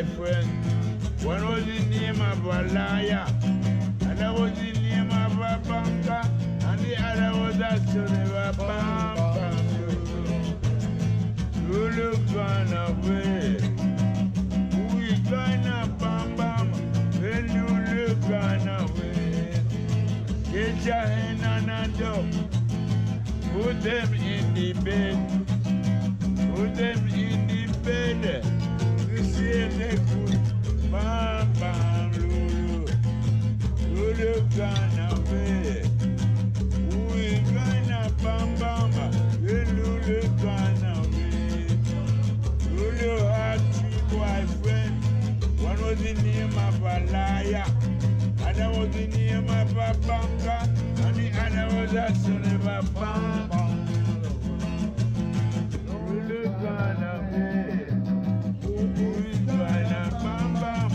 boyfriends. One was the name of a liar, another was the name of a banker, and the other was a son of a bam bam. Lulu gone away. Who is gonna bam bam? When Lulu gone away. Get your hand on a dog. Put them in the bed. Put them in the bed. You see they good. Bam bam Lulu. Lulu gone away. Who is gonna bam bam? When Lulu gone away. Lulu had 3 boyfriends. One was the name of a liar. Other was the name of a banker. And the other was a son of a bam bam. Lulu gone away. Who is gonna bam bam?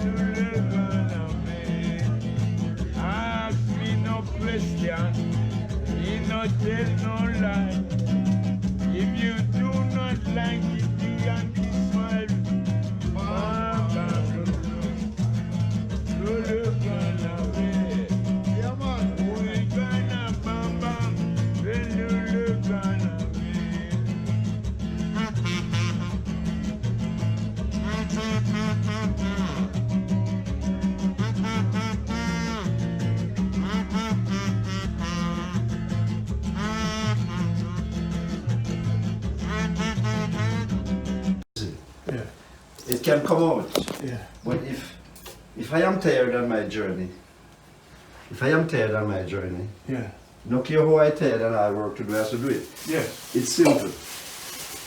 Lulu gone away. Ask me no question. He no tell no lie. If you do not like it, you can be smile. Bam bam Lulu. Lulu gone away. Yeah, man. Who is gonna bam bam? When Lulu gone away. Yeah. It can come out. Yeah. But if I am tired on my journey, Yeah. no care how I tired and I work to do, I have to do it. Yeah. It's simple.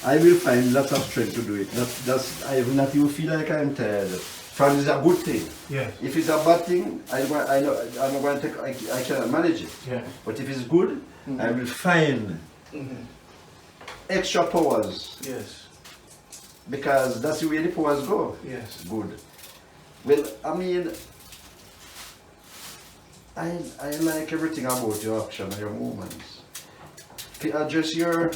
I will find lots of strength to do it. I will not even feel like I'm tired. Friend is a good thing. Yeah. If it's a bad thing, I know I'm not going to take. I cannot manage it. Yeah. But if it's good, I will find extra powers Yes. because that's the way the powers go. Yes. Good. Well, I mean, I like everything about your action and your movements. To adjust your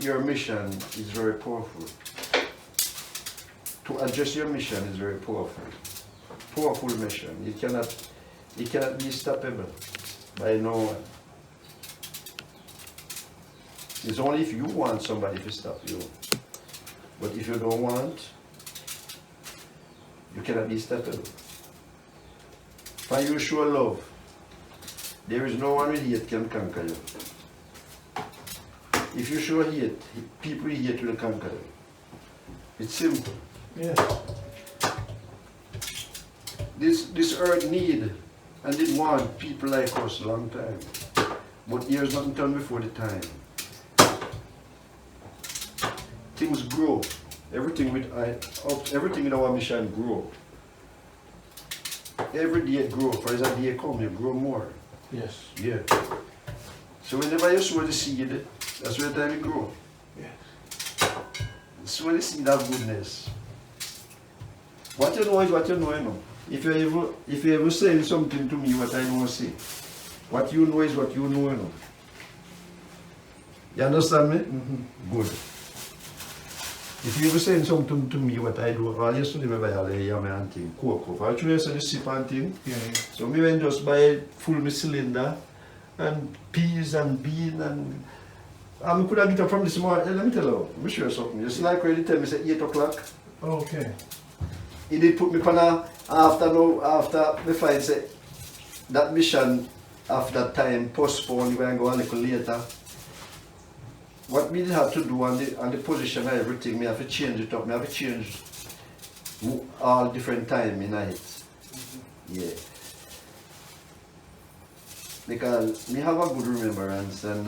your mission is very powerful. To adjust your mission is very powerful. Powerful mission. It cannot be stoppable by no one. It's only if you want somebody to stop you. But if you don't want, you cannot be stoppable. When you show love, there is no one with hate can conquer you. If you show hate, people with hate will conquer you. It's simple. Yeah. This earth need and did want people like us a long time. But here's nothing done before the time. Things grow. Everything in our mission grow. Every day it grows. For as a day come, you grow more. Yes. Yeah. So whenever you sow the seed, that's where the time it grow. Yes. Sow the seed of goodness. What you know is what you know, you know. If you ever say something to me what I don't say, what you know is what you know, you know. You understand me? Mm-hmm. Good. If you ever say something to me what I do, I used to never buy all the yam and thing, coke. I try to say the sip and thing. Yeah, yeah. So me went just buy full me cylinder and peas and bean and I could have get up from this morning. Let me tell you, I'm sure something. Just like when they tell me say 8 o'clock. Okay. He did put me on a after the fight say that mission after that time postponed, we're going to go a little later. What we have to do on the position and everything, we have to change it up. We have to change all different time in it. Yeah. Because we have a good remembrance and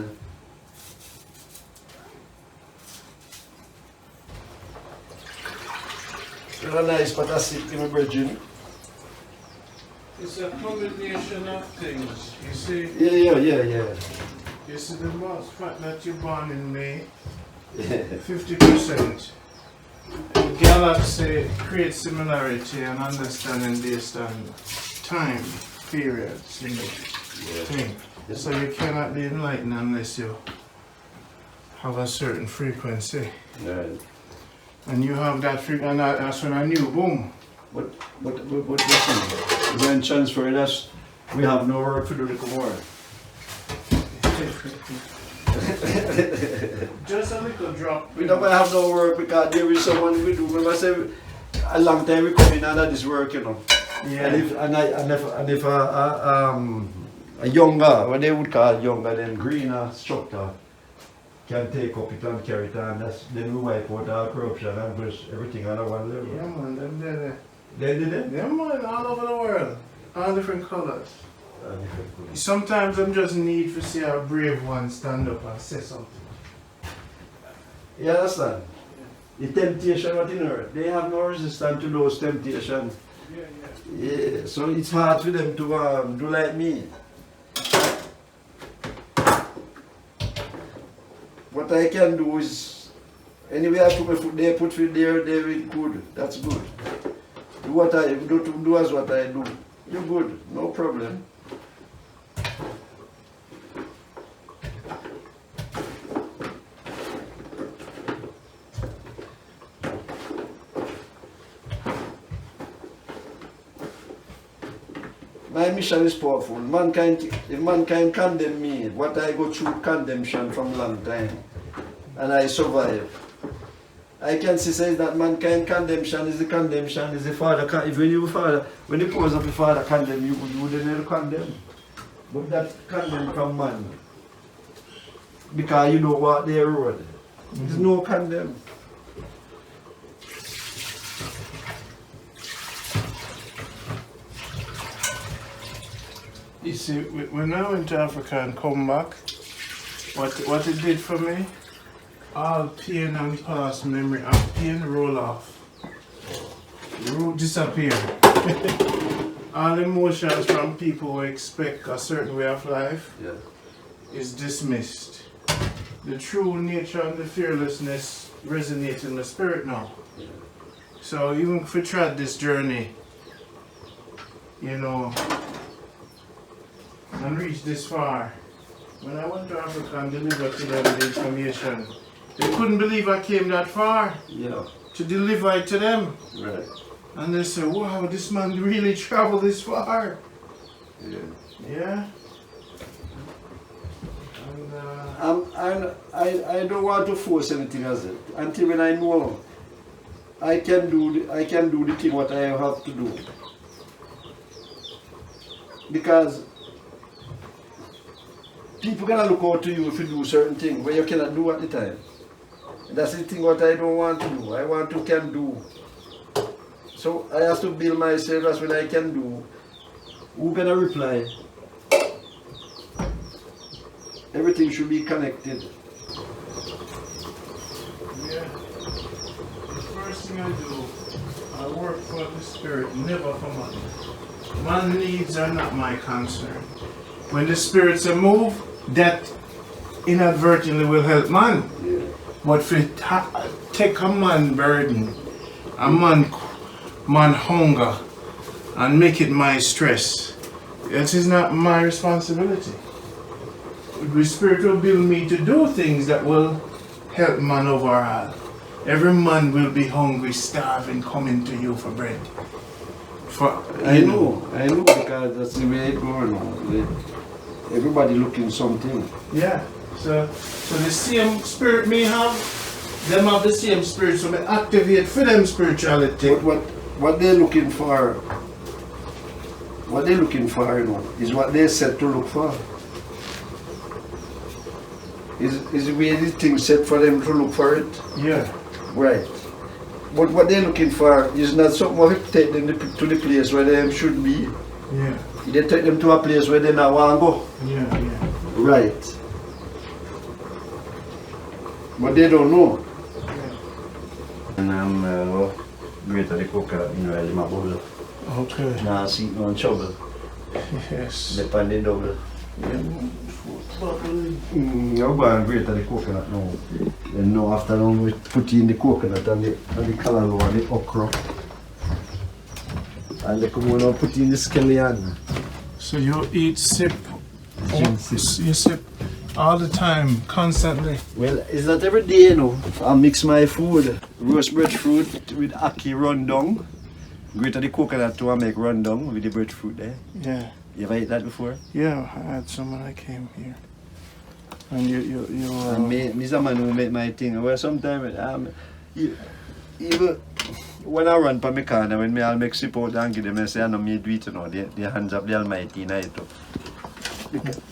a nice but I sip in my bridging. It's a combination of things. You see? Yeah. You see the most fact that you're born in May, Yeah. 50%. And galaxy creates similarity and understanding based on time, periods, you know, thing. So you cannot be enlightened unless you have a certain frequency. Right. And you have that freak, and that's when I knew, boom. But listen, when transfer us, we have no work to do the tomorrow. Just a little drop. We don't have no work because there is someone we do. Remember, I say a long time we come in under this work, you know. Yeah. And if a younger, what they would call younger than greener structure, can take up it and carry it on, then we wipe out all corruption and push everything on one level. Yeah, man, them there. They did it? Yeah, man, all over the world. All different colors. Sometimes I'm just need to see a brave one stand up and say something. You understand? The temptation what in earth, they have no resistance to those temptations. Yeah, so it's hard for them to do like me. What I can do is, anyway I put my foot there, put foot there, they will good. That's good. Do what I do as what I do. You're good, no problem. My mission is powerful. If mankind condemn me, what I go through condemnation from long time, and I survive. I can say that mankind condemnation is the father. If when the cause of the father condemn you, you wouldn't never condemn. But that condemn from man, because you know what they wrote. There's no condemn. You see, when I went to Africa and come back, what it did for me, all pain and past memory and pain roll off. Disappear. All emotions from people who expect a certain way of life is dismissed. The true nature and the fearlessness resonate in the spirit now. So even if we tried this journey, you know, and reached this far, when I went to Africa and delivered to them the information, they couldn't believe I came that far to deliver it to them. Right. And they said, wow, this man really traveled this far. Yeah. And, I don't want to force anything as it. Until when I know I can do the thing what I have to do. Because people gonna look out to you if you do certain things where you cannot do at the time. That's the thing what I don't want to do. I want to can do. So I have to build myself. That's what I can do. Who gonna reply? Everything should be connected. Yeah. The first thing I do, I work for the spirit, never for money. Man needs are not my concern. When the spirits are moved, that inadvertently will help man. But if it take a man burden, a man hunger, and make it my stress, that is not my responsibility. The spirit will build me to do things that will help man overall. Every man will be hungry, starving, coming to you for bread. I know, because that's the way it goes now. Everybody looking something. Yeah. So the same spirit me have, them have the same spirit, so I activate for them spirituality. But what they're looking for, you know, is what they're set to look for. Is the way the thing set for them to look for it? Yeah. Right. But what they're looking for is not something that take them to the place where they should be. Yeah. They take them to a place where they now want to go. Yeah. Right. But they don't know. Yeah. And I'm greater the coconut in my bowl. Okay. Now I see no trouble. Yes. The pan double. I'm going greater the coconut now. And now afternoon we put in the coconut and the callaloo and the okra. And they come on and put in the scallion. So you eat sip. Drink sip. You sip. All the time, constantly. Well, it's not every day, you know. I mix my food, roast breadfruit with ackee rundown. Grate the coconut to make rundown with the breadfruit there. Yeah. You ever eat that before? Yeah, I had some when I came here. And you And me a man who make my thing. Well, sometimes, even when I run for my corner, when I'll make sip out and give them, I say, I know me do it, you know, the hands of the Almighty in it.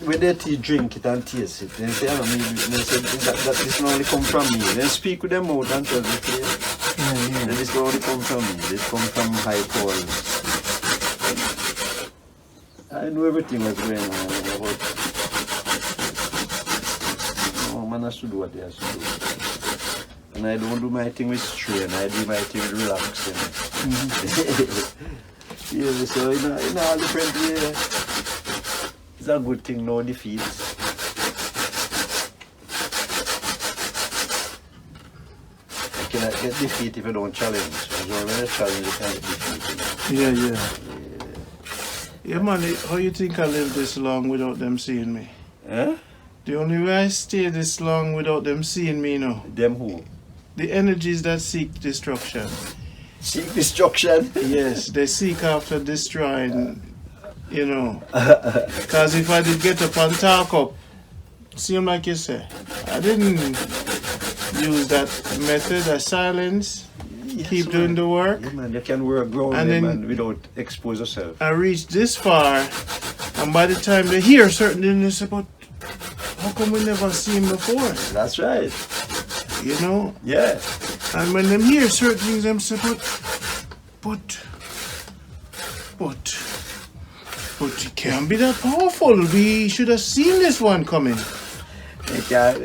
When they drink it and taste it, they say, I know me do it. And they say, that this not only come from me. They speak with them out and tell me, and this not only come from me, this come from high calls. I know everything was going on, but no, man has to do what they have to do. And I don't do my thing with strain, I do my thing with relaxing. Yeah, so in all different ways, it's a good thing, no defeats. You cannot get defeat if you don't challenge. So when you challenge, you can't get defeated. Yeah. Yeah, man, how you think I live this long without them seeing me? Eh? The only way I stay this long without them seeing me, you know. Them who? The energies that seek destruction. Seek destruction? Yes, they seek after destroying, you know. Because if I did get up and talk up, seem like you say, I didn't use that method of silence. Yes, keep doing the work. Yeah, man, you can work ground and then without expose yourself. I reached this far, and by the time they hear certain things, they say, but how come we never seen before? That's right. You know? Yeah. And when them hear certain things, them say, but it can't be that powerful. We should have seen this one coming. They can't,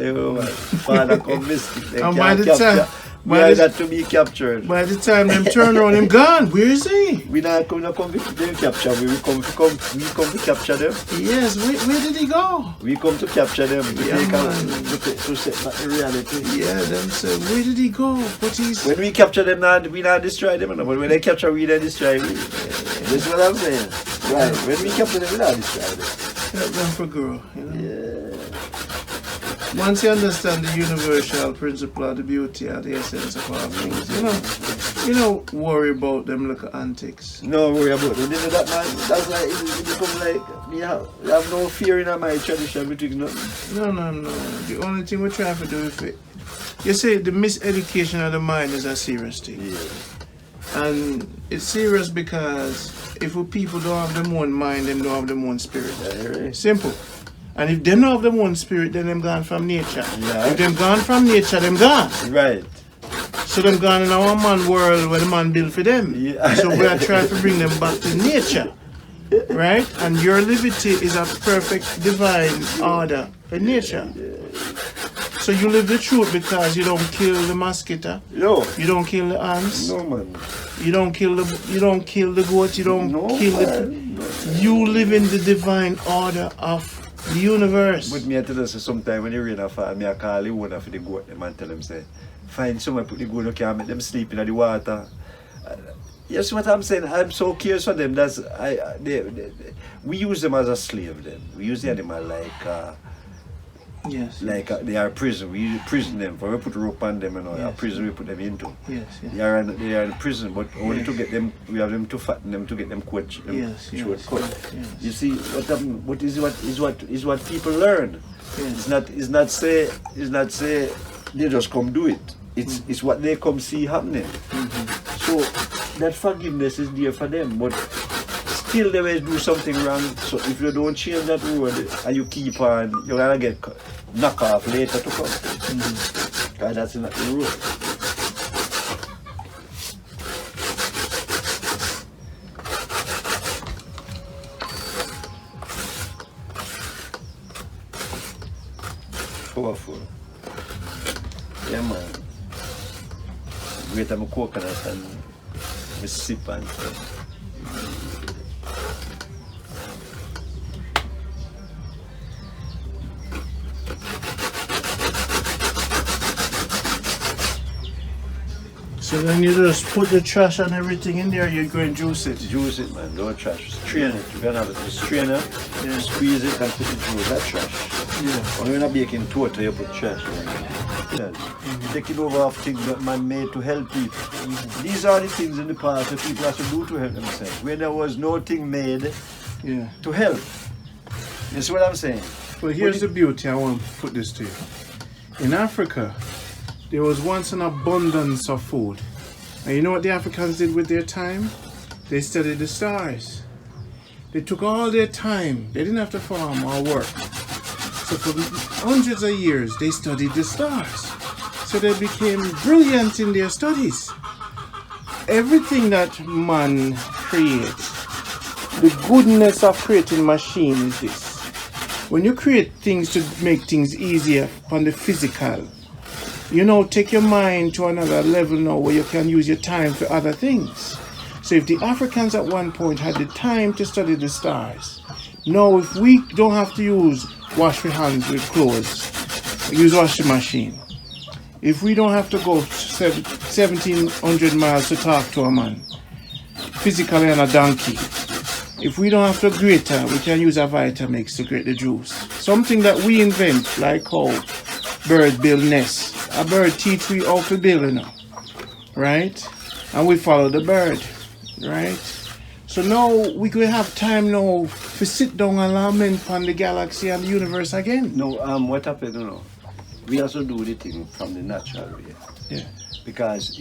Father come mystic. They and can't by the capture. time, We are not to be captured. By the time them turn around, him gone. Where is he? We not come to capture. We come to capture them. Yes. Where did he go? We come to capture them. To Yeah, take man. to set back the reality. Yeah. Them say, where did he go? But he's. When we capture them, we not destroy them. But when they capture, we they destroy. That's what I'm saying. Right. When we capture them, we not destroy them. Help them for grow. You know? Yeah. Once you understand the universal principle of the beauty of the essence of all things, you don't worry about them little antics. No worry about them. You know that, man, that's like, it becomes like, you have no fear in my tradition between nothing. No. The only thing we're trying to do is it. You say the miseducation of the mind is a serious thing. Yeah. And it's serious because if people don't have their own mind, them don't have their own spirit. Yeah, right. Simple. And if they don't have their own spirit, then them gone from nature. Yeah. If them gone from nature, them gone. Right. So them gone in our man world where the man built for them. Yeah. So we are trying to bring them back to nature. Right? And your liberty is a perfect divine order in nature. So you live the truth because you don't kill the mosquito. No. You don't kill the ants. No, man. You don't kill the goat. You don't kill man. You live in the divine order of the universe. But me I tell you sometimes when the rain fall, me I call the owner for the goat them and tell them say, find somewhere put the goat you can make them sleep in the water. You see what I'm saying? I'm so curious for them. That's we use them as a slave then. We use the animal like yes. Like they are prison. We prison them. For we put rope on them and all. Yes. A prison we put them into. Yes. They are in prison, but only to get them. We have them to fatten them to get them cut. Yes. You see what is what people learn. Yes. It's not say they just come do it. It's what they come see happening. So that forgiveness is there for them, but still they will do something wrong. So if you don't change that road and you keep on, you're gonna get knocked off later to come. Because that's not the road. Powerful. Yeah, man. Great, I'm a coconut and I sip and So then you just put the trash and everything in there, you're going to juice it. Juice it, man. Don't trash. Strain it. You're gonna have it. Strain it, Yeah. squeeze it and put it through that trash. When you're not baking total, you put trash in it. Taking over of things that man made to help people. These are the things in the past that people have to do to help themselves. When there was no thing made to help. You see what I'm saying? Well, here's the beauty. I want to put this to you. In Africa, there was once an abundance of food. And you know what the Africans did with their time? They studied the stars. They took all their time. They didn't have to farm or work. So for hundreds of years, they studied the stars. So they became brilliant in their studies. Everything that man creates, the goodness of creating machine is this. When you create things to make things easier on the physical, you know, take your mind to another level now where you can use your time for other things. So if the Africans at one point had the time to study the stars, now if we don't have to wash our hands with clothes, use washing machine. If we don't have to go 1,700 miles to talk to a man, physically on a donkey. If we don't have to grater, we can use a Vitamix to grate the juice. Something that we invent, like how bird build nests. A bird teach we how to build, you know, right? And we follow the bird, right? So now we could have time now to sit down and lament on the galaxy and the universe again. No, what happened, you know, we also do the thing from the natural way. Yeah. Because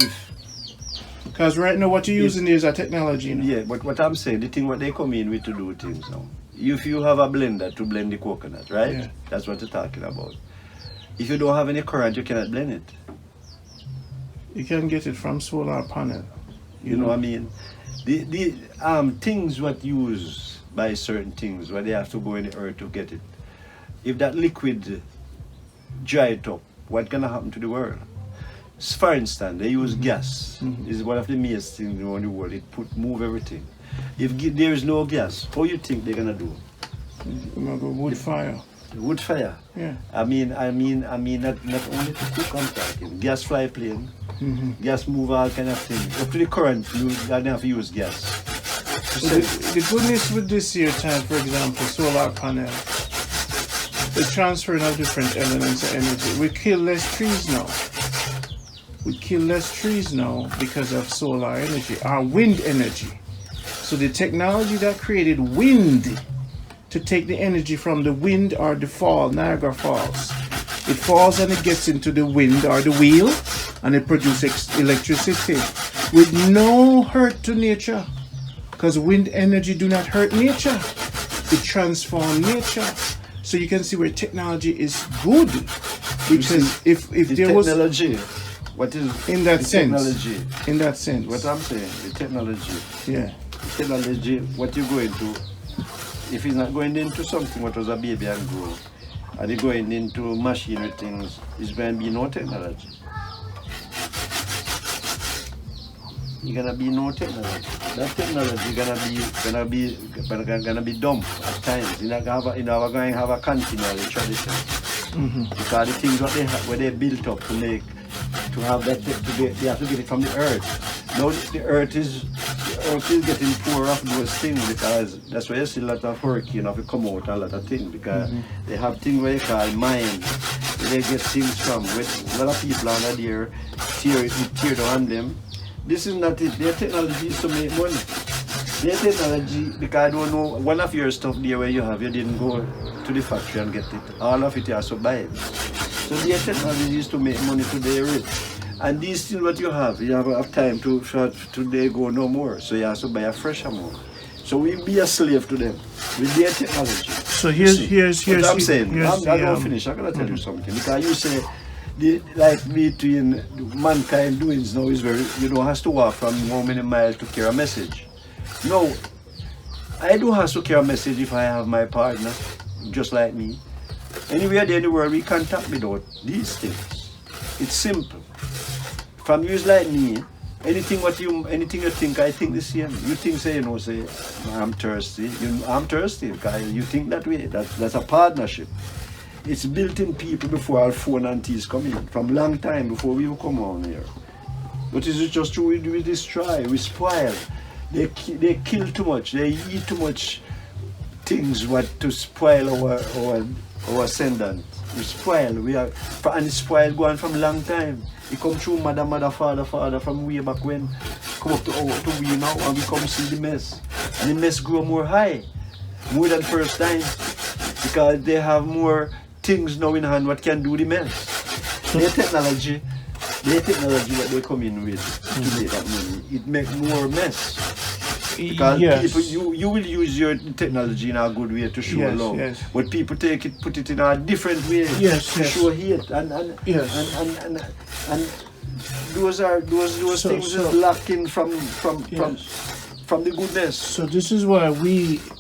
right now what you're using is a technology, you know? Yeah, but what I'm saying, the thing what they come in with to do things now. If you have a blender to blend the coconut, right? Yeah. That's what you're talking about. If you don't have any current, you cannot blend it. You can get it from solar panel. You know what I mean? The things what used by certain things, where they have to go in the earth to get it. If that liquid dried up, what's gonna happen to the world? For instance, they use gas. It's one of the main things around the world. It move everything. If there is no gas, how you think they're gonna do? Wood fire. Wood fire. Yeah. I mean, not only to cook, I'm talking. Gas fly plane, gas move all kind of things. Up to the current, you don't have to use gas. So the goodness with this here time, for example, solar panel, the transferring of different elements of energy. We kill less trees now. We kill less trees now because of solar energy, or wind energy. So the technology that created wind to take the energy from the wind or the fall, Niagara Falls. It falls and it gets into the wind or the wheel and it produces electricity with no hurt to nature. Because wind energy do not hurt nature. It transforms nature. So you can see where technology is good. Because if there was technology, what is in that the sense? Technology. In that sense. What I'm saying, the technology. Yeah. The technology, what you going to, if he's not going into something what was a baby and grow, and he's going into machinery things, it's going to be no technology. It's gonna be no technology. That technology gonna be dumb at times. You're not going to have a continual tradition. Because the things what they built up to make, to have that, they have to get it from the earth. Now the earth is getting poor of those things, because that's why you see a lot of hurricane have to come out, a lot of things, because they have things where you call mine, where they get things from, with a lot of people under there tear down them. This is not it. Their technology is to make money. Their technology, because I don't know, one of your stuff there where you didn't go to the factory and get it. All of it you have to buy it. So their technology is to make money to their rich. And these things what you have time to they go no more. So you have to buy a fresh amount. So we be a slave to them with their technology. So here's what I'm saying. I'm not finished. I'm gonna tell you something. Because you say like between mankind doings now is very, you don't have to walk from how many miles to carry a message. No, I do have to carry a message if I have my partner, just like me. Anywhere there in the world we can't talk without these things. It's simple. From you like me, anything you think, I think the same. You think say I'm thirsty. I'm thirsty because you think that way. That's a partnership. It's built in people before our phone and teas come in, from long time before we come on here. But is it just true? We destroy, we spoil. They kill too much, they eat too much things what to spoil our ascendant. We spoil. And it's spoiled going from long time. It come through mother, father from way back when. Come up to we now and we come see the mess. And the mess grow more high. More than first time. Because they have more things now in hand what can do the mess. Their technology that they come in with to make that money, it make more mess. Because people, you will use your technology in a good way to show love, but people put it in a different way to show hate, and those things is lacking from the goodness. So this is why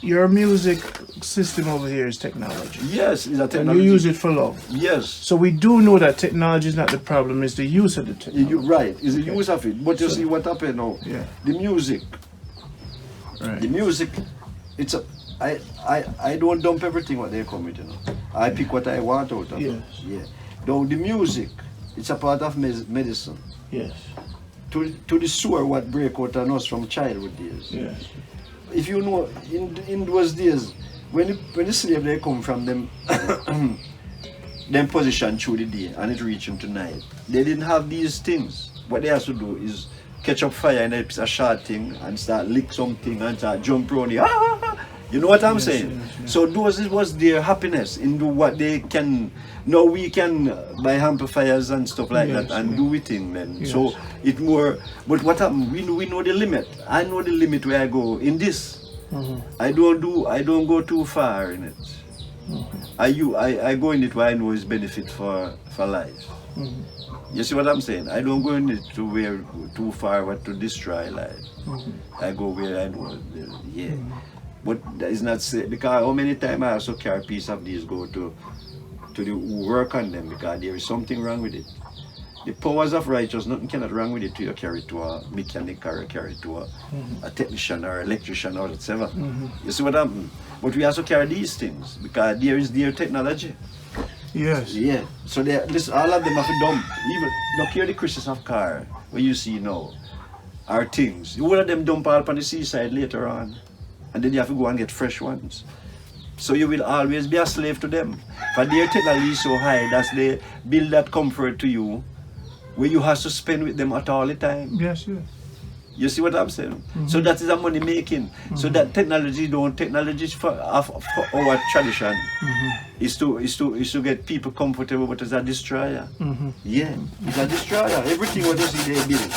your music system over here is technology. Yes, it's a technology. And you use it for love. Yes. So we do know that technology is not the problem, it's the use of the technology. You're right, it's the use of it. But you see what happened now? Yeah. The music. Right. The music, I don't dump everything what they come with, you know. I pick what I want out of it. Yeah. Though the music, it's a part of medicine. Yes. To the sore what break out on us from childhood days. Yes. If you know, in those days, when the slave they come from them, them position through the day and it reach them to night, they didn't have these things. What they have to do is catch up fire and a short thing and start lick something and start jump around it. You know what I'm saying? Yes. So those was their happiness in do what they can. Now we can buy amplifiers and stuff like that and do it in then. Yes. So it more. But what happened? We know the limit. I know the limit where I go in this. I don't go too far in it. I go in it where I know is benefit for life. You see what I'm saying? I don't go in it to where too far but to destroy life. I go where I know. But that is not say, because how many times I also carry a piece of these go to the who work on them because there is something wrong with it. The powers of righteousness, nothing cannot wrong with it to you carry to a mechanic or carry to a technician or electrician or whatever. You see what I mean? But we also carry these things because there is their technology. Yes. Yeah. So all of them have to dump. Even look here the Christians of car where you see now are things. All of them dump all on the seaside later on. And then you have to go and get fresh ones. So you will always be a slave to them. But their technology is so high that they build that comfort to you where you have to spend with them at all the time. Yes. You see what I'm saying? So that is a money making. So that technology for our tradition is to get people comfortable, but it's a destroyer. Yeah, it's a destroyer. Everything what you see they build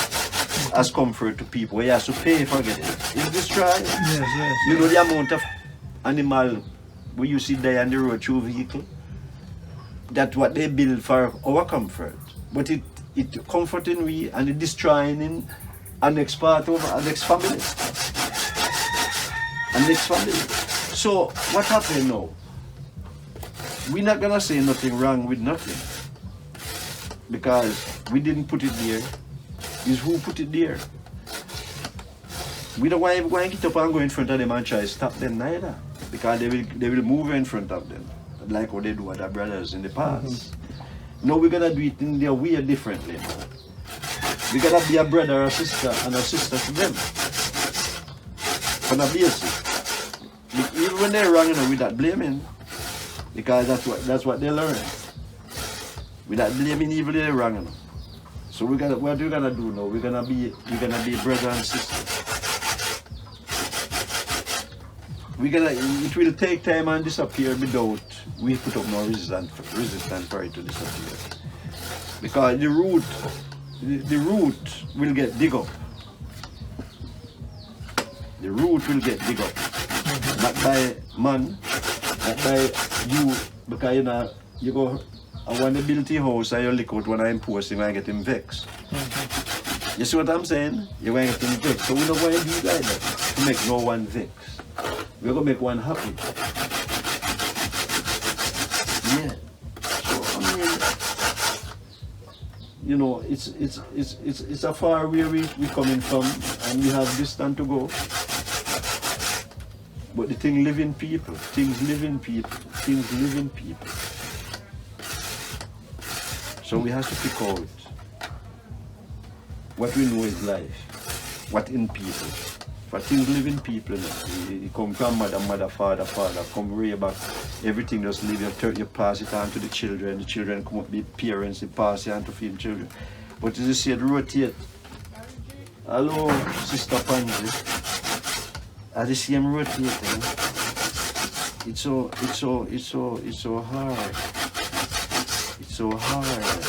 as comfort to people, where you have to pay for it. It's destroyer. Yes. You know the amount of animal where you see die on the road through vehicle? That's what they build for our comfort. But it comforting we and it destroying in our next part of our next family. So what happened now? We're not gonna say nothing wrong with nothing. Because we didn't put it there. It's who put it there. We don't want to get up and go in front of them and try to stop them neither. Because they will move in front of them. Like what they do with our brothers in the past. Now we're gonna do it in their way differently now. We gotta be a brother or a sister and a sister to them. On a basis. Even when they're wrong, we're not blaming. Because that's what they learn. We're not blaming even if they're wrong. So what we're gonna do now? We're gonna be brother and sister. It will take time and disappear without we put up no resistance for it to disappear. Because the root will get dig up. The root will get dig up. Not by man, not by you, because you go, I want to build a house and you look out when I impose him and get him vexed. You see what I'm saying? You're going to get him vexed. So we don't want to do like that, to make no one vexed. We're going to make one happy. Yeah. So, I mean, you know, it's a far where we coming from and we have distance to go. But the thing live in people, things live in people. So we have to pick out what we know is life, what in people. For things living people, you know. You come from mother, father, come way back. Everything just live, you pass it on to the children come up, be parents, you pass it on to feed children. But as you see it rotate. Hello, Sister Pansy. As you see him rotating, it's so hard. It's so hard.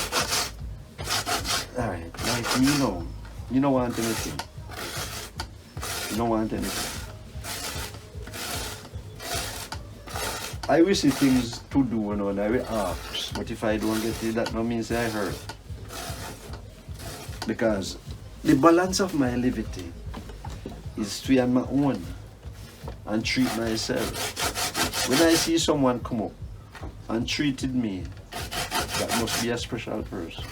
Alright, like you don't want anything. You don't want anything. I will see things to do, you know, and I will ask. But if I don't get it, that no means I hurt. Because the balance of my levity is to be on my own and treat myself. When I see someone come up and treated me, that must be a special person.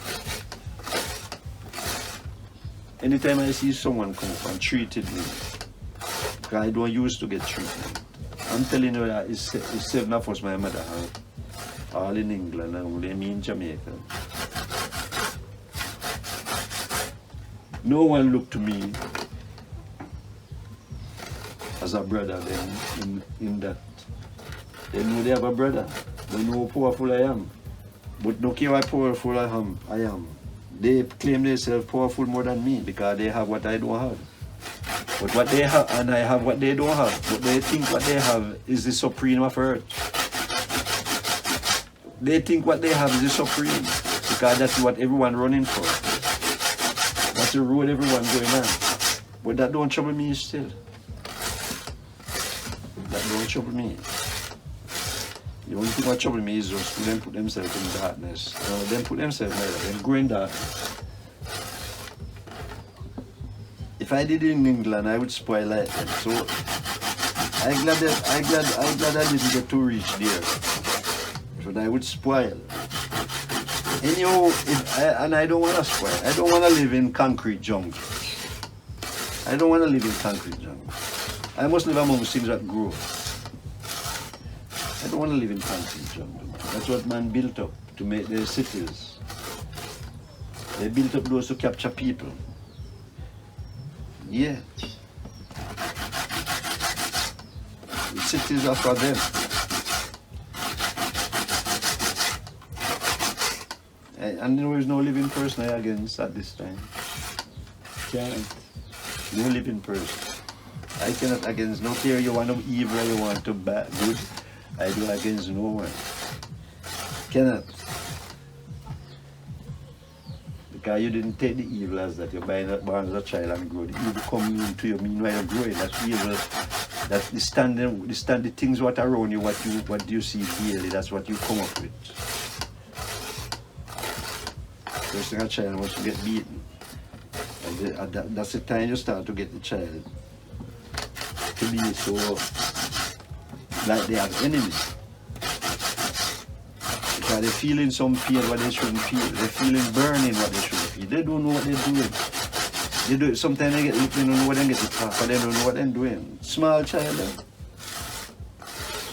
Anytime I see someone come up and treated me, because I don't used to get treatment. I'm telling you that it's 7 of us, my mother have, all in England and only me in Jamaica. No one looked to me as a brother then in that. They know they have a brother. They know how powerful I am. But no care how powerful I am. They claim themselves powerful more than me because they have what I don't have. But what they have, and I have what they don't have. But they think what they have is the supreme of earth. They think what they have is the supreme because that's what everyone running for. That's the road everyone going on. But that don't trouble me still. That don't trouble me. The only thing that trouble me is just for them put themselves in darkness. Them put themselves like that, them go in darkness. If I did it in England, I would spoil like them. So I'm glad I didn't get to reach there. So I would spoil. Anyhow, and I don't want to spoil. I don't want to live in concrete jungle. I don't want to live in concrete jungle. I must live among things that grow. I don't want to live in concrete jungle. That's what man built up to make their cities. They built up those to capture people. Yeah. The cities are for them. And there is no living person against at this time. Can't. No living person. I cannot against no care you want to evil, you want to bad good. I do against no one. Cannot. Because you didn't take the evil as that. You're born as a child and grow. The evil coming into you, meanwhile you're growing. That's evil. That's the things what around you, what do you see daily, that's what you come up with. First thing a child wants to get beaten. And that's the time you start to get the child to be so like they have enemies. Because they're feeling some pain what they shouldn't feel. They're feeling burning what they shouldn't feel. They don't know what they're doing. They do it. Sometimes they don't know what they get to talk, but they don't know what they're doing. Small child then.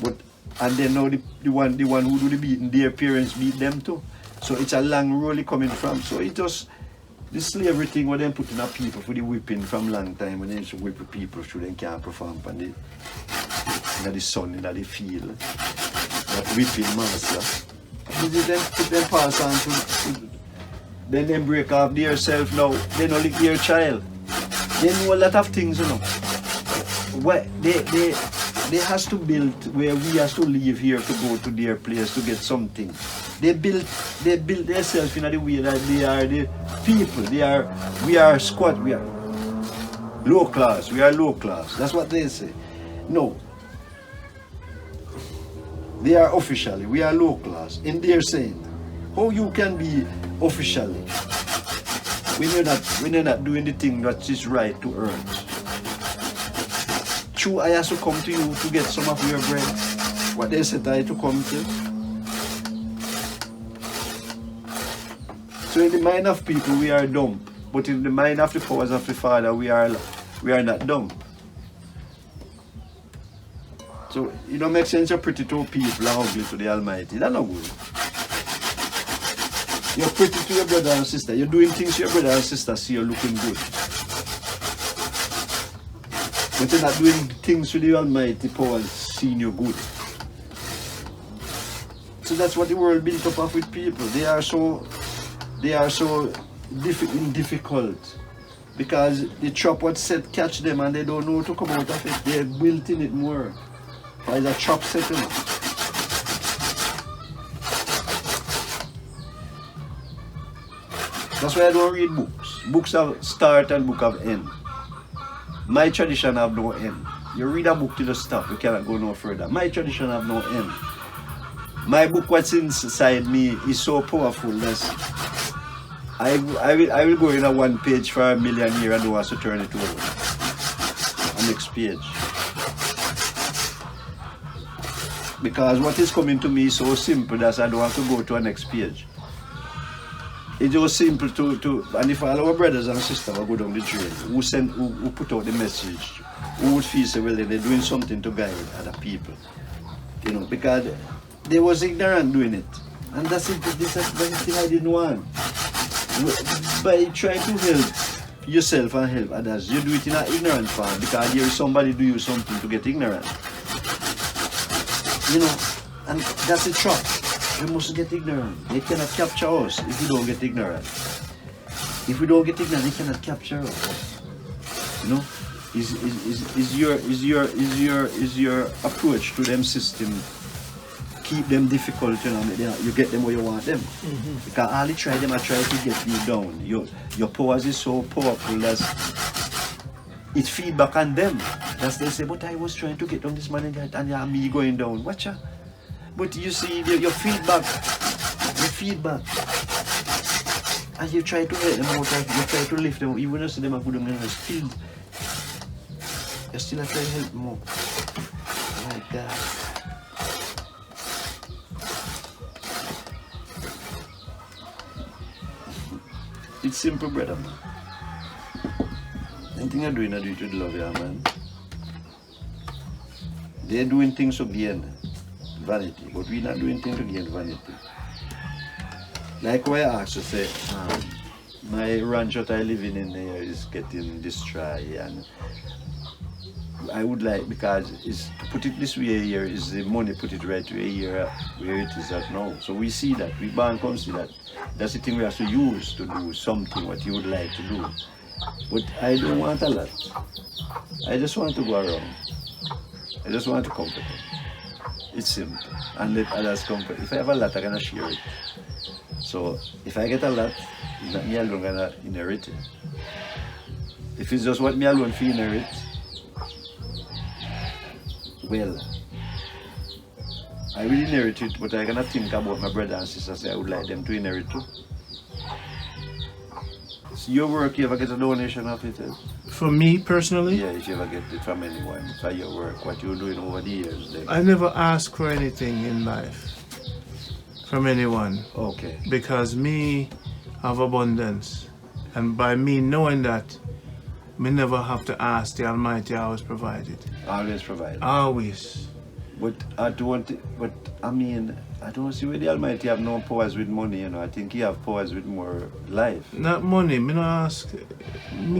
But and then now the one who do the beating, their parents beat them too. So it's a long road coming from. So it just the slavery thing what they put in a people for the whipping from long time when they used to whip people so they can't perform and the sun in the field. That whipping master. Then put them pass on to then they break off their self now. They don't lick their child. They know a lot of things, you know. What they has to build where we has to leave here to go to their place to get something. They build themselves in the way that they are the people. We are squat, we are low class, we are low class. That's what they say. No. They are officially, we are low class. And they're saying, how you can be officially when you're not doing the thing that is right to earn. True, I have to come to you to get some of your bread. What they said I to come to. So in the mind of people we are dumb, but in the mind of the powers of the Father we are not dumb. So it don't make sense you're pretty to people and ugly to the Almighty. That's not good. You're pretty to your brother and sister. You're doing things to your brother and sister see you're looking good. But you're not doing things with the Almighty power seeing you good. So that's what the world built up of with people. They are so difficult because the trap what set catch them and they don't know to come out of it. They're built in it more. Why is a trap setting? That's why I don't read books. Books have start and book have end. My tradition have no end. You read a book till you stop, you cannot go no further. My tradition have no end. My book, what's inside me, is so powerful that I will go in a 1 page for a million years and don't want to turn it over. The next page. Because what is coming to me is so simple that I don't have to go to a next page. It's just simple to and if all our brothers and sisters will go down the trail, who put out the message, who would feel so well that they're doing something to guide other people. You know, because they was ignorant doing it. And that's it, that's the thing I didn't want. By trying to help yourself and help others, you do it in an ignorant form because there is somebody do you something to get ignorant. You know, and that's the trap. You must get ignorant. They cannot capture us if we don't get ignorant. If we don't get ignorant, they cannot capture us. You know, is your approach to them system keep them difficult, you know, you get them where you want them. Because all they try them are trying to get you down. Your powers is so powerful that it feedback on them. That's they say, but I was trying to get down this man and me going down. Watch ya. But you see your feedback. And you try to help them out, you try to lift them, even though them are good on you still trying to help them out. Oh my God. It's simple, brother, man. Anything you're doing, I do it with love, yeah, man. They're doing things to gain vanity, but we're not doing things to gain vanity. Like what I asked to say, my ranch that I live in here is getting destroyed, and I would like, because it's, to put it this way here, is the money put it right to a year where it is at now. So we see that, we born come see that. That's the thing we have to use to do something what you would like to do. But I don't want a lot. I just want to go around. I just want to comfort them. It's simple. And let others comfort. If I have a lot, I'm going to share it. So if I get a lot, it's not me alone going to inherit it. If it's just what me alone feel inherit, well, I will inherit it, but I'm going to think about my brother and sisters. I would like them to inherit too. So your work, you ever get a donation of it? For me personally? Yeah, if you ever get it from anyone, for your work, what you're doing over the years. Then. I never ask for anything in life from anyone. Okay. Because me have abundance. And by me knowing that, me never have to ask. The Almighty always provided. Always provide. Always. But I don't see where the Almighty have no powers with money, you know. I think he have powers with more life. Not money, me not ask.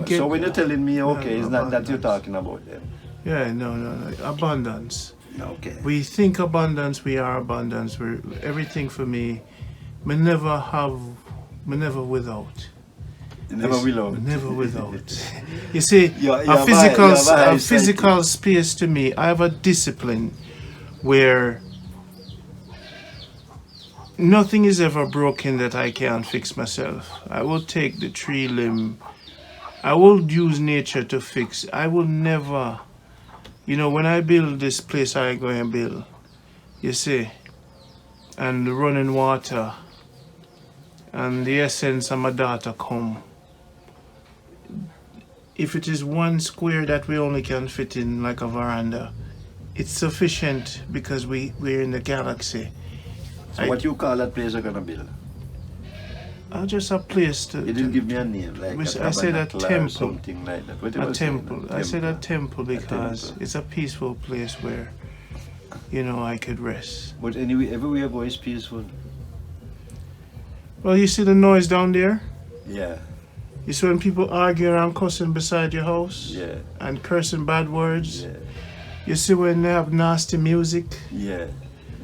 So when you're telling me, okay, it's not that you're talking about them. Yeah, no. Abundance. Okay. We think abundance, we are abundance. We're everything for me. Me never without. Never without. Never without. You see, a physical space to me, I have a discipline where nothing is ever broken that I can't fix myself. I will take the tree limb. I will use nature to fix. I will never, you know, when I build this place I go and build, you see, and the running water and the essence of my daughter come. If it is 1 square that we only can fit in like a veranda, it's sufficient because we're in the galaxy. So what you call that place you're gonna build? Just a place to... You didn't give me a name, like I said a temple. Something like that. A temple. I said a temple because it's a peaceful place where, you know, I could rest. But anyway, everywhere you go is peaceful. Well, you see the noise down there? Yeah. You see when people arguing and cussing beside your house? Yeah. And cursing bad words? Yeah. You see when they have nasty music? Yeah.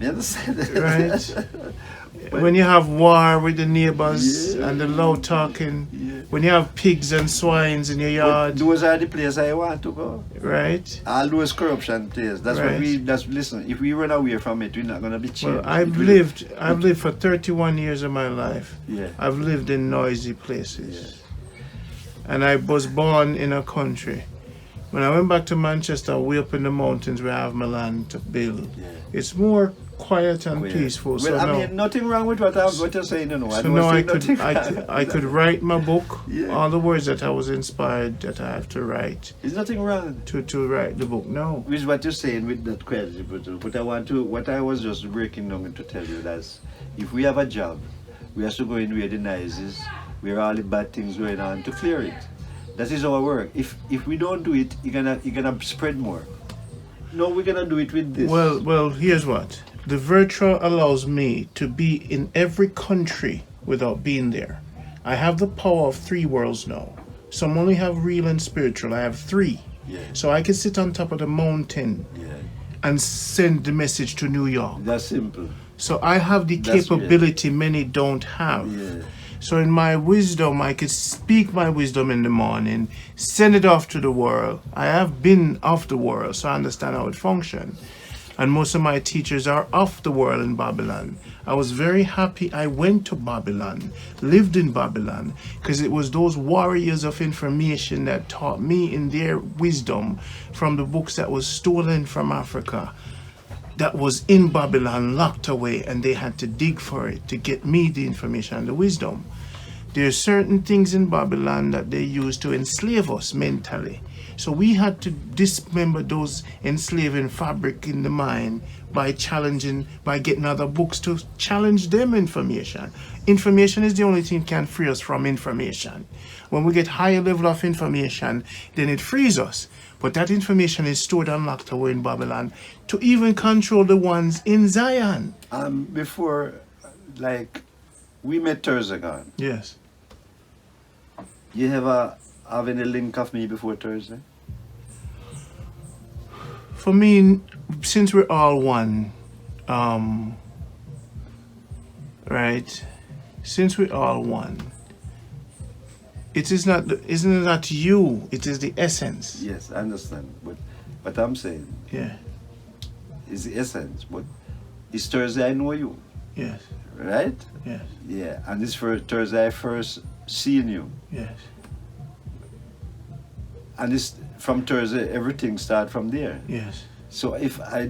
You understand? Right? When you have war with the neighbors Yeah. and the loud talking, Yeah. when you have pigs and swines in your yard, Those are the places I want to go. right? All those corruption places. That's what Right. listen, if we run away from it, we're not gonna be changed. Well, I've lived for 31 years of my life. Yeah. I've lived in noisy places. And I was born in a country. When I went back to Manchester, way up in the mountains where I have my land to build, Yeah. it's more quiet and peaceful. Well, So I now, mean, nothing wrong with what you're saying, you know. so don't now say I could, nothing I could write my book, Yeah. all the words that I was inspired that I have to write, There's nothing wrong to write the book. No. with what you're saying with that quality, but what I was just breaking down to tell you that's if we have a job, we have to go in where the noise is, where all the bad things going on to clear it. That is our work. If we don't do it, you're gonna spread more. No, we're gonna do it with this. Well, here's what. The virtual allows me to be in every country without being there. I have the power of 3 worlds now. Some only have real and spiritual. I have 3. Yeah. So I can sit on top of the mountain Yeah. and send the message to New York. That's simple. So I have the That's capability many don't have. Yeah. So in my wisdom, I could speak my wisdom in the morning, send it off to the world. I have been off the world, so I understand how it functions. And most of my teachers are off the world in Babylon. I was very happy I went to Babylon, lived in Babylon, because it was those warriors of information that taught me in their wisdom from the books that was stolen from Africa, that was in Babylon, locked away, and they had to dig for it to get me the information and the wisdom. There are certain things in Babylon that they used to enslave us mentally. So we had to dismember those enslaving fabric in the mind by getting other books to challenge them information. Information is the only thing that can free us from information. When we get higher level of information, then it frees us. But that information is stored and locked away in Babylon to even control the ones in Zion. Before, like, we met Thursday. Yes. You ever have any link of me before Thursday? For me, since we're all one, right? Since we're all one, isn't it not you? It is the essence. Yes, I understand. But what I'm saying Yeah. is the essence. But it's Thursday I know you, Yes. right? Yes. Yeah, and this for Thursday I first seen you. Yes. And this from Thursday everything start from there. Yes. So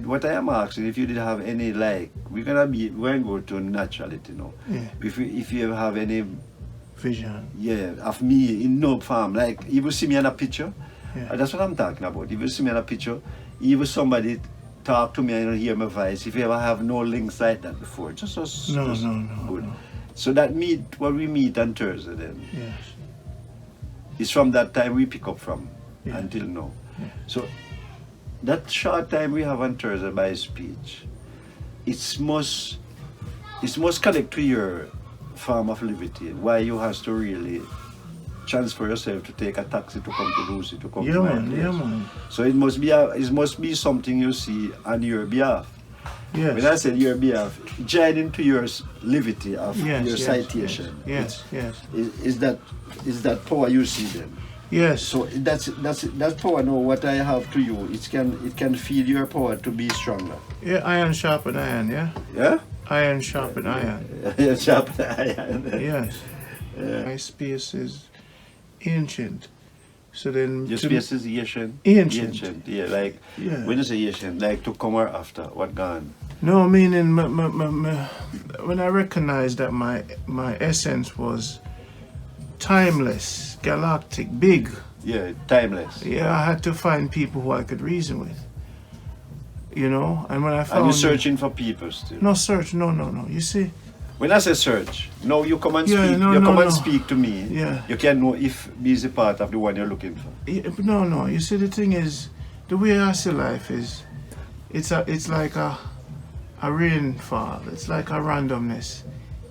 what I am asking, if you did have any we're gonna go to naturality now. Yeah. If you ever have any Vision. of me in no form, like if you see me in a picture, Yeah. that's what I'm talking about. If you see me in a picture, if somebody talk to me and hear my voice, if you ever have no links like that before, just No. good. So that what we meet on Thursday then, Yes. is from that time we pick up from Yeah. until now. Yeah. So that short time we have on Thursday by speech, it's most connect to your form of liberty, why you have to really transfer yourself to take a taxi to come to Lucy, to come Yeah, to my man. place. Yeah, man. So it must be something you see on your behalf. Yes. When I said your behalf, joining to your liberty of Yes, your yes, citation. Yes. Yes. Is that power you see then? Yes. So that's power now. What I have to you, it can feed your power to be stronger. Yeah, iron sharpen iron, yeah? Yeah? Iron sharpen iron. Sharp iron. Yes. My space is ancient. So then Your space is ancient. Ancient. Yeah, like Yeah. when you say ancient, like to come or after, what gone? No, meaning when I recognized that my essence was timeless, galactic, big, Yeah, timeless. yeah, I had to find people who I could reason with. You know, and when I found And you're searching for people still. no search, no. You see, When I say search, no, you come and Yeah, speak. no, you no, come and no. speak to me. Yeah. You can know if me is a part of the one you're looking for. yeah, but no. You see, the thing is, the way I see life is, it's like a rainfall. It's like a randomness.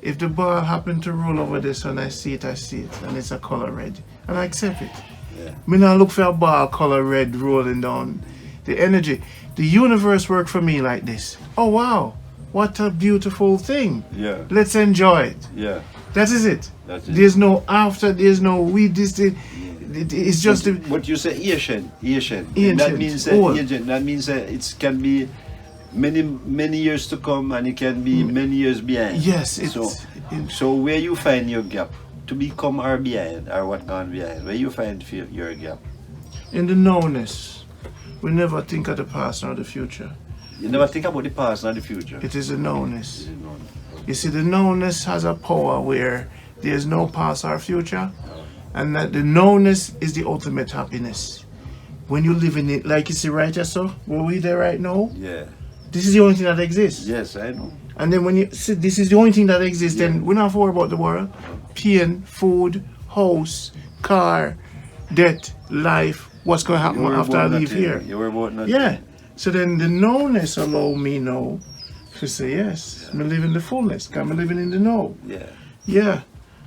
If the ball happen to roll over this and I see it, and it's a color red, and I accept it. Yeah. Me now look for a ball color red rolling down. The energy, the universe work for me like this. Oh wow, what a beautiful thing. Yeah. Let's enjoy it. Yeah. That is it. That's it. There's no after, there's no we, this, it's just the, What you say, Asian. Ancient, That means old. Asian. That means it can be many years to come, and it can be many years behind. yes, it's So where you find your gap to become or behind, or what gone behind? Where you find your gap? in the knownness. We never think of the past nor the future. You never think about the past, not the future. It is the knownness. You know. You see, the knownness has a power where there's no past or future, and that the knownness is the ultimate happiness. When you live in it, like you see right here, so where we there right now, Yeah. this is the only thing that exists. Yes, I know. And then when you see this is the only thing that exists, Yeah. then we're not worried about the world. Pain, food, house, car, death, life, what's going to happen worry after I about leave nothing. here. You worry about nothing. Yeah. So then the knownness allow me now to say, yes, I'm living the fullness, because I'm living in the know. Yeah. Yeah.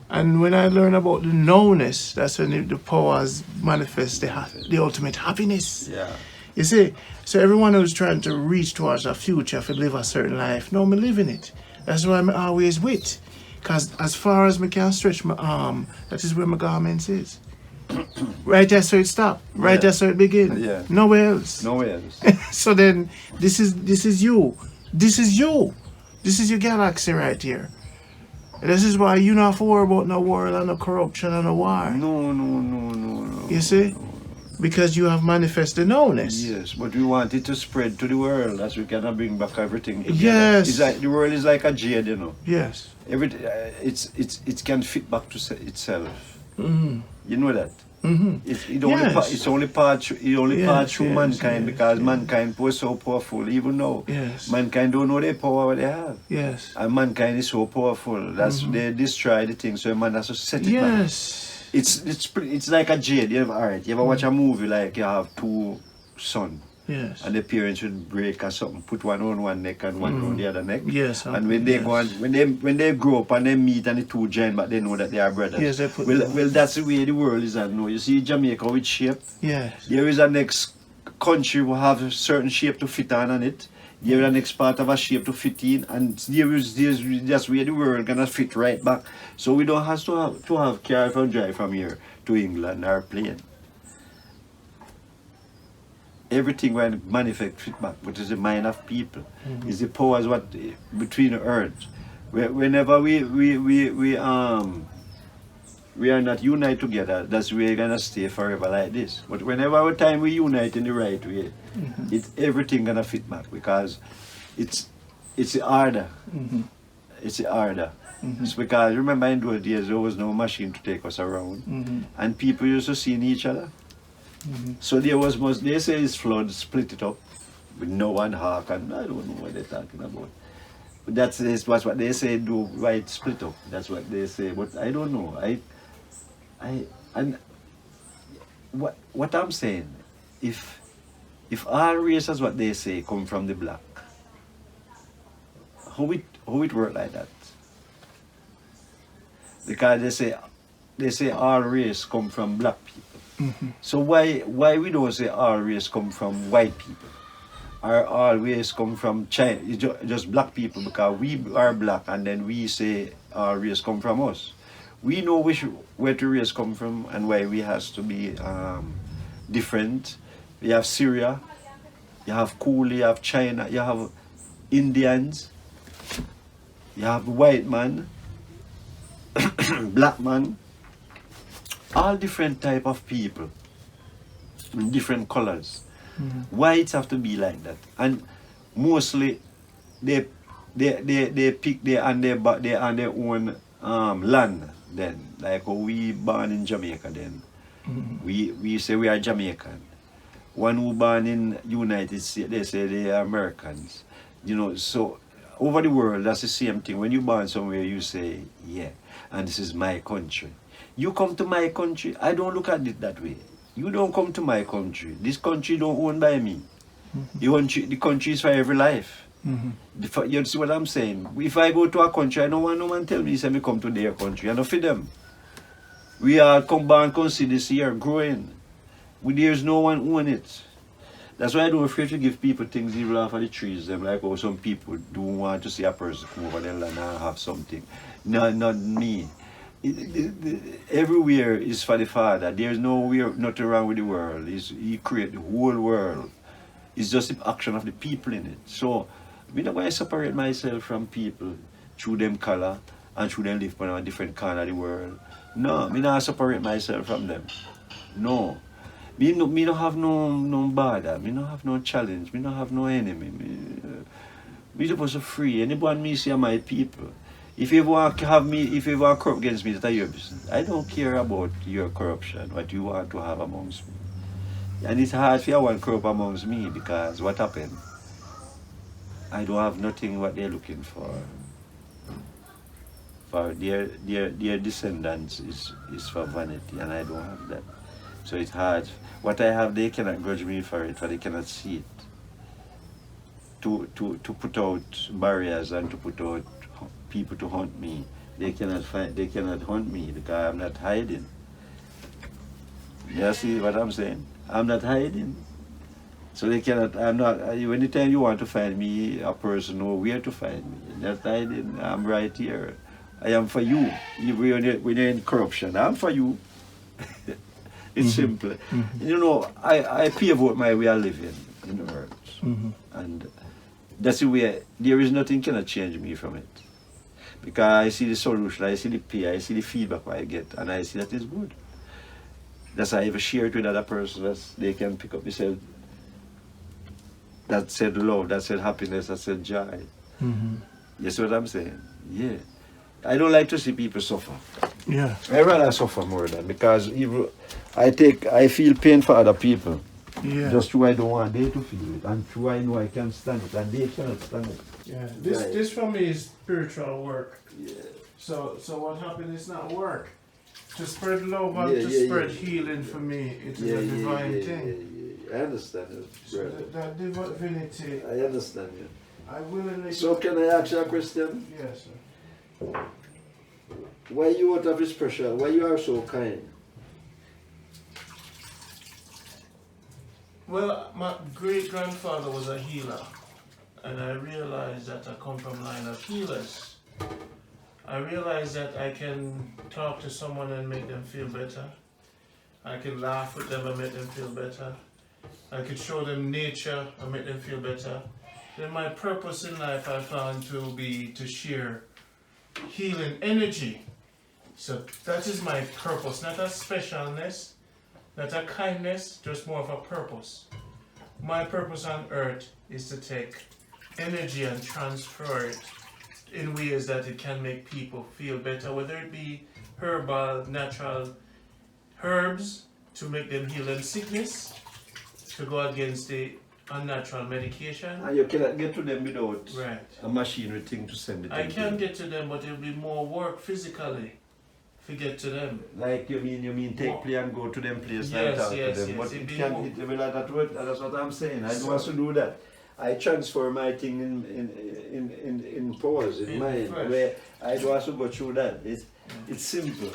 And when I learn about the knownness, that's when the powers manifest the ultimate happiness. Yeah. You see, so everyone who's trying to reach towards a future to live a certain life, no, me living it. That's why I'm always with. Because as far as me can stretch my arm, that is where my garments is. Right there so it stop. Right Yeah. there so it begin. Yeah. Nowhere else. Nowhere else. So then this is you. This is you. This is your galaxy right here. This is why you not worry about no world and no corruption and no war. No. You see? Because you have manifested knownness. Yes, but we want it to spread to the world. That's we cannot bring back everything together. Yes. It's like the world is like a jade, you know. Yes. It can fit back to itself. Mm-hmm. You know that. Mm-hmm. It's only part through Yes, mankind, yes, because yes. mankind was so powerful. Even though Yes. mankind don't know their power what they have, Yes. and mankind is so powerful. That's they destroy the thing, so man has to set it back. Yes. It's like a jade. You ever watch a movie like you have two sons, Yes. and the parents would break or something, put one on one neck and one on the other neck. Yes. And when they go and when they grow up and they meet and the two join, but they know that they are brothers. Yes, they put well, that's the way the world is at now. You see Jamaica with shape. Yes. There is a next country who have a certain shape to fit on it. There is a next part of a shape to fit in, and there's that's where the world gonna fit right back. So we don't have to have car from drive from here to England or plane. Everything when manifest fit back, which is the mind of people, is the powers what between the earth. Whenever we are not unite together, that's where we're gonna stay forever like this. But whenever our time we unite in the right way, it's everything gonna fit back, because it's the order. It's the order. It's because remember in those days there was no machine to take us around, and people used to see each other. So they say it's flood, split it up with no one Ark, and I don't know what they're talking about. But that's what they say, do right, split up. That's what they say, but I don't know. And what I'm saying, if all races what they say come from the black, how it work like that? Because they say all race come from black people. So why we don't say all race come from white people, or all race come from China? It's just black people, because we are black, and then we say all race come from us. We know where the race come from and why we has to be different. You have Syria, you have Cooley, you have China, you have Indians, you have white man, black man, all different type of people in different colors. Why it have to be like that? And mostly they pick their own land. Then like we born in Jamaica, then we say we are Jamaican. One who born in United States, they say they are Americans. You know, so over the world that's the same thing. When you born somewhere, you say, yeah, and this is my country. You come to my country, I don't look at it that way. You don't come to my country. This country don't owned by me. The country is for every life. You see what I'm saying? If I go to a country, I don't want no man tell me, say me come to their country. I don't feed them. We are come back and see this year growing. There's no one own it. That's why I don't afraid to give people things even off of the trees. Them like how some people do want to see a person come over their land and have something. No, not me. Everywhere is for the Father. There's nowhere, nothing wrong with the world. He created the whole world. It's just the action of the people in it. So, I'm not going to separate myself from people through them color and through them live on a different corner of the world. No, I'm not separate myself from them. No. Me don't have no bother. Me don't have no challenge. Me don't have no enemy. Me supposed to free. Anyone me say my people. If you want to have me, if you want to corrupt against me, that's your business. I don't care about your corruption, what you want to have amongst me. And it's hard for you want corrupt amongst me because what happened? I don't have nothing what they're looking for. For their descendants is for vanity, and I don't have that. So it's hard. What I have, they cannot grudge me for it, for they cannot see it. To put out barriers and to put out people to hunt me, they cannot hunt me because I'm not hiding. You see what I'm saying? I'm not hiding. So they cannot, I'm not, anytime you want to find me, a person know where to find me. Not hiding, I'm right here. I am for you. When you're in corruption, I'm for you. It's simple. You know, I pave out my way of living in the world. And that's the way, there is nothing cannot change me from it. Because I see the solution, I see the pay, I see the feedback I get, and I see that it's good. That's why I even share it with other persons, they can pick up themselves. That said love, that said happiness, that said joy. You see what I'm saying? Yeah. I don't like to see people suffer. Yeah. I rather suffer more than because even I feel pain for other people. Yeah. Just who I don't want they to feel it, and who I know I can stand it, and they cannot stand it. Yeah. This for me is spiritual work. Yeah. So what happened is not work. To spread love and to spread healing for me, it is a divine thing. I understand it. So that divinity. I understand you. I willingly. So can I ask you a question? Yes, sir. Why you out of this pressure? Why you are so kind? Well, my great-grandfather was a healer, and I realized that I come from a line of healers. I realized that I can talk to someone and make them feel better. I can laugh with them and make them feel better. I could show them nature and make them feel better. Then my purpose in life I found to be to share healing energy. So that is my purpose, not a specialness, not a kindness, just more of a purpose. My purpose on earth is to take energy and transfer it in ways that it can make people feel better, whether it be herbal, natural herbs to make them heal in sickness, to go against the unnatural medication. And you cannot get to them without Right. a machinery thing to send it. I can get to them, but it'll be more work physically to get to them. Like you mean take play and go to them place Yes, and talk yes, to them. yes, But it'd it be can more- it will not that work. That's what I'm saying. I don't want to do that. I transfer my thing in powers, in mind, flesh. where I don't have to go through that. It's simple.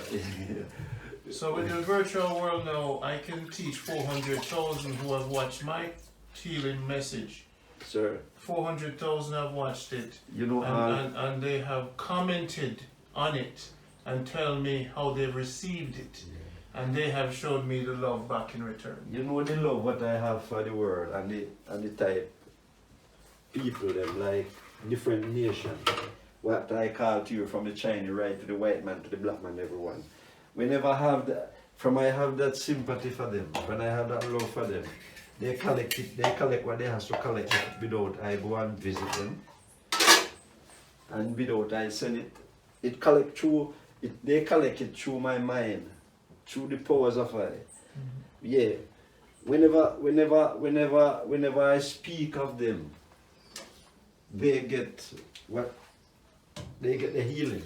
So in the virtual world now, I can teach 400,000 who have watched my healing message. Sir, 400,000 have watched it. you know And they have commented on it and tell me how they've received it. And they have showed me the love back in return. you know the love what I have for the world and the type people them like different nations. What I call to you from the Chinese right to the white man to the black man, everyone. Whenever I have that, I have that sympathy for them, when I have that love for them, they collect it, they collect what they have to collect it without I go and visit them. And without I send it, they collect it through my mind, through the powers of I. Yeah. Whenever I speak of them, they get what? They get the healing.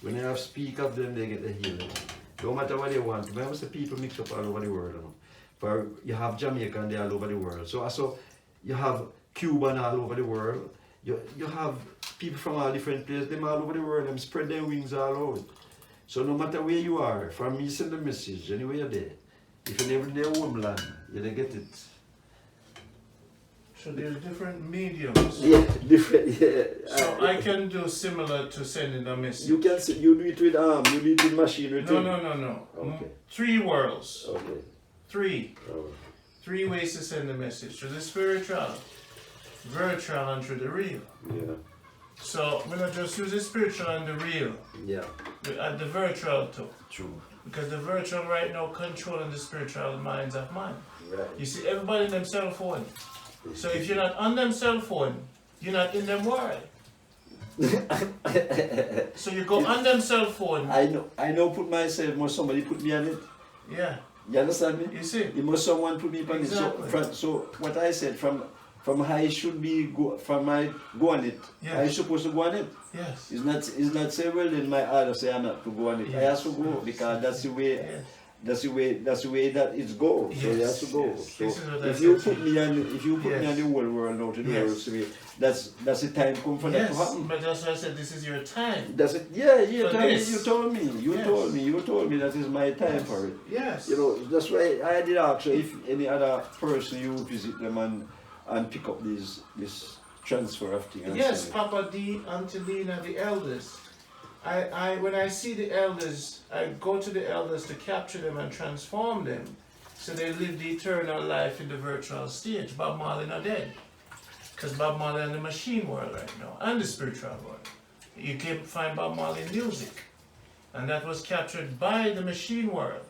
When I speak of them, they get the healing. No matter what they want. Remember, the people mix up all over the world. For you have Jamaica and they're all over the world. So you have Cuba and all over the world. You have people from all different places, them all over the world, them spread their wings all out. So no matter where you are, from me send the message, anywhere you're there, if you never near homeland, you don't get it. So there's different mediums. Yeah, different, yeah. So I can do similar to sending a message. You can say, you do it with arm, you do it with machinery too. No. Okay. 3 worlds. Okay. 3. Oh. 3 ways to send a message. Through the spiritual, virtual, and through the real. Yeah. So we're not just use the spiritual and the real. Yeah. We add the virtual too. True. Because the virtual right now controlling the spiritual minds of man. Right. You see everybody in them cell phone. So if you're not on them cell phone, you're not in them world. So you go on them cell phone. I know put myself, must somebody put me on it. Yeah. You understand me? You see? You must someone put me on Exactly. it. So what I said from I should be from I go on it. Yes. I supposed to go on it. Yes. It's not say well then my order say I'm not to go on it. I have to go because that's the way Yes. that's the way that it goes. So you have to go. Yes. So This is what I if you said put me on the whole world now to do Yes. that's the time come for that to Yes, happen. but that's why I said this is your time. That's it. Yeah, you For told me. this. You told me. You Yes. told me that is my time Yes. for it. Yes. You know, that's why I did ask you if any other person you would visit them and pick up this transfer of things. Yes, Papa D, Auntie Lena, the elders. I when I see the elders, I go to the elders to capture them and transform them so they live the eternal life in the virtual stage. Bob Marley not dead. Because Bob Marley in the machine world right now, and the spiritual world. You can find Bob Marley in music. And that was captured by the machine world.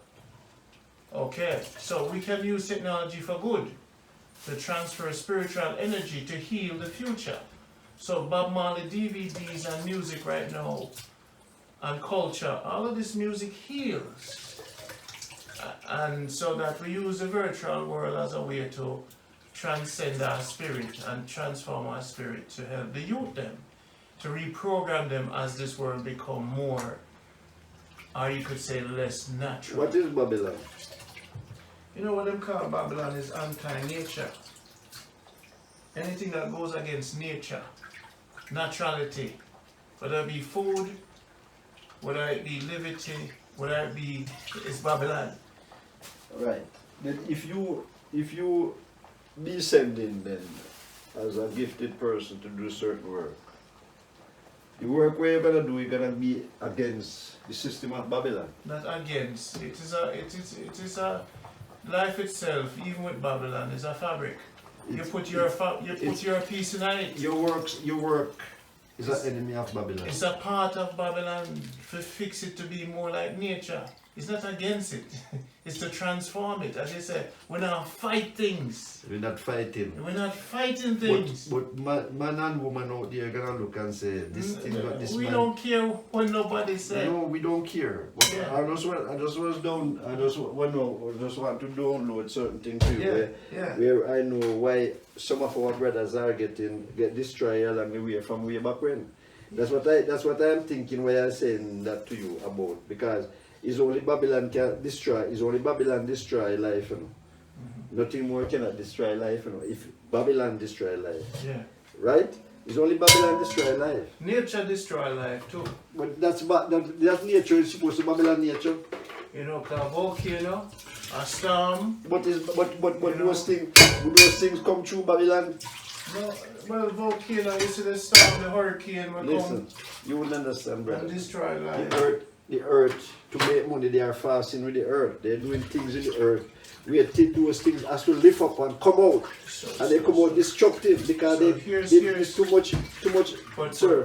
Okay, so we can use technology for good. To transfer spiritual energy to heal the future. So Bob Marley DVDs and music right now, and culture, all of this music heals. And so that we use the virtual world as a way to transcend our spirit and transform our spirit to help the youth them, to reprogram them as this world become more, or you could say less natural. What is Babylon? You know what them call Babylon is anti-nature. Anything that goes against nature, naturality, whether it be food, whether it be liberty, whether it be, it's Babylon. Right. Then if you be sending then as a gifted person to do certain work, the work where you're gonna do, you're gonna be against the system of Babylon. Not against. It is a life itself, even with Babylon, is a fabric. You put your piece in it. Your work is an enemy of Babylon. It's a part of Babylon to fix it to be more like nature. It's not against it. It's to transform it. As I say, we're not fight things. We're not fighting. We're not fighting things. But man and woman out there gonna look and say, this thing got this We man. don't care what nobody says. No, we don't care. But Yeah. I just want to download certain things to you Yeah. where I know why some of our brothers are get destroyed along the way from way back when. That's what I'm thinking when I'm saying that to you about, because it's only Babylon can destroy. It's only Babylon destroy life, you know. Nothing more cannot destroy life, you know. If Babylon destroy life, Yeah. right? It's only Babylon destroy life. Nature destroy life too. But that nature is supposed to Babylon nature. You know, a volcano, a storm. But those things come through Babylon. No, well, volcano, you see the storm, the hurricane will Listen, you wouldn't understand, come brother. and destroy life. The earth, to make money, they are fasting with the earth. They're doing things in the earth. Those things has to lift up and come out. And they come out destructive because So they here's- too much, But sir.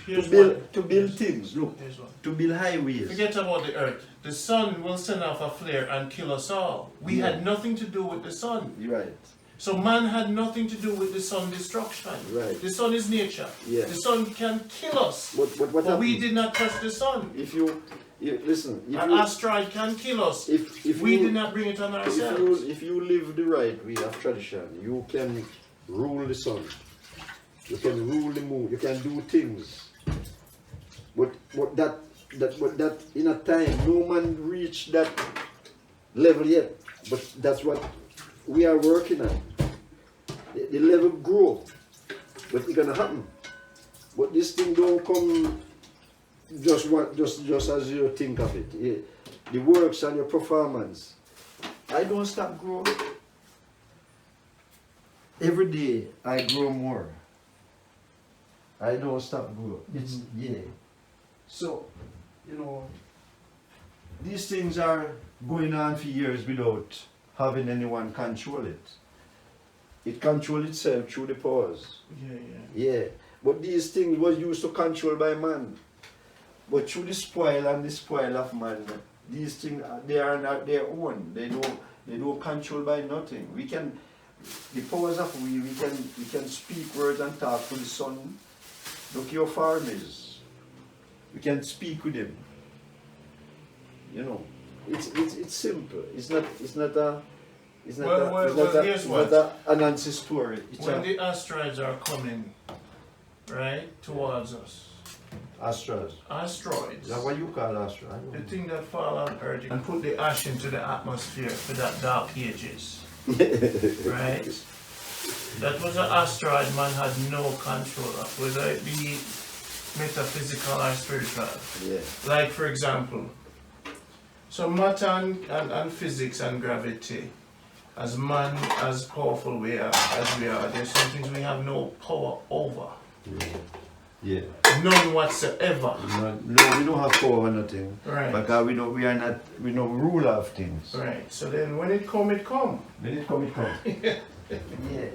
here's To build things, look, Here's one. to build highways. Forget about the earth. The sun will send off a flare and kill us all. We had nothing to do with the sun. You're right. So man had nothing to do with the sun destruction. Right. The sun is nature. Yeah. The sun can kill us. What But we happened? did not touch the sun. If you listen, An asteroid can kill us. if We you- did not bring it on ourselves. if you live the right way of tradition, you can rule the sun. You can rule the moon. You can do things. But that in a time, no man reached that level yet. But that's what we are working on. the level grow, but it's gonna happen. But this thing don't come just as you think of it. The works and your performance. I don't stop growing. Every day I grow more. I don't stop growing. It's So, you know, these things are going on for years without having anyone control it. It controls itself through the powers. Yeah. But these things was used to control by man. But through the spoil and the spoil of man, these things they are not their own. They don't control by nothing. We can, the powers of we can speak words and talk to the sun. Look your farmers. We can speak with him. You know, it's simple. It's not an answer story. When the asteroids are coming, right, towards us. Asteroids. Asteroids. Is that what you call asteroids? The thing that fall on Earth and put the ash into the atmosphere for that dark ages. Right? That was an asteroid man had no control of, whether it be metaphysical or spiritual. Yeah. Like for example, so matter and physics and gravity, as man, as powerful as we are, there's some things we have no power over. Yeah. None whatsoever. No, we don't have power or nothing. Right. Because we don't rule of things. Right. So then when it come, it come. When it come, it come. Yeah.